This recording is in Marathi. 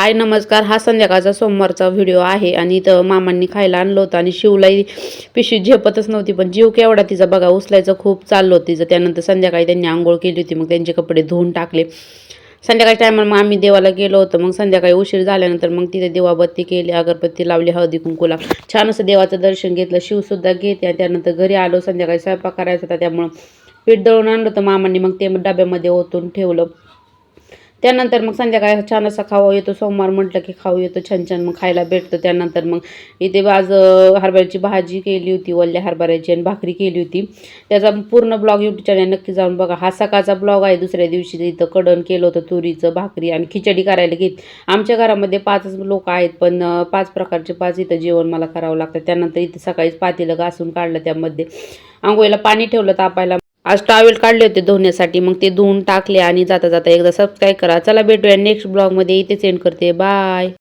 हाय नमस्कार. हा संध्याकाळचा सोमवारचा व्हिडिओ आहे आणि इथं मामांनी खायला आणलं होतं आणि शिवलाही पिशवी झेपतच नव्हती, पण जीव केवढा तिचा बघा, उचलायचं खूप चाललं होतं तिचं. त्यानंतर संध्याकाळी त्यांनी आंघोळ केली होती, मग त्यांचे कपडे धुवून टाकले. संध्याकाळच्या टायमाला मग आम्ही देवाला गेलो होतो. मग संध्याकाळी उशीर झाल्यानंतर मग तिथे दिवाबत्ती केली, अगरबत्ती लावली, हळदी कुंकूला छान असं देवाचं दर्शन घेतलं. शिवसुद्धा घेते आणि त्यानंतर घरी आलो. संध्याकाळी स्वयंपाक करायचा होता, त्यामुळं पीठ दळून आणलं होतं मामांनी, मग ते डब्यामध्ये ओतून ठेवलं. त्यानंतर मग संध्याकाळी छान असा खावा येतो. सोमवार म्हटलं की खाऊ येतो छान छान, मग खायला भेटतं. त्यानंतर मग इथे आज हरभऱ्याची भाजी केली होती, वल्ल्या हरभऱ्याची, आणि भाकरी केली होती. त्याचा पूर्ण ब्लॉग यूट्यूब चॅनल नक्की जाऊन बघा. हा सकाळचा ब्लॉग आहे. दुसऱ्या दिवशी इथं कडण केलं होतं, तुरीचं भाकरी आणि खिचडी करायला घेत. आमच्या घरामध्ये 5च लोक आहेत, पण 5 प्रकारचे 5 इथं जेवण मला करावं लागतं. त्यानंतर इथे सकाळीच पातेलं घासून काढलं, त्यामध्ये आंघोळीला पाणी ठेवलं तापायला. आज टॉवेल काढले होते धुण्यासाठी, मग ते धुवून टाकले. आणि जाता जाता एकदा सबस्क्राईब करा. चला भेटूया नेक्स्ट ब्लॉगमध्ये. इथे सेंड करते. बाय.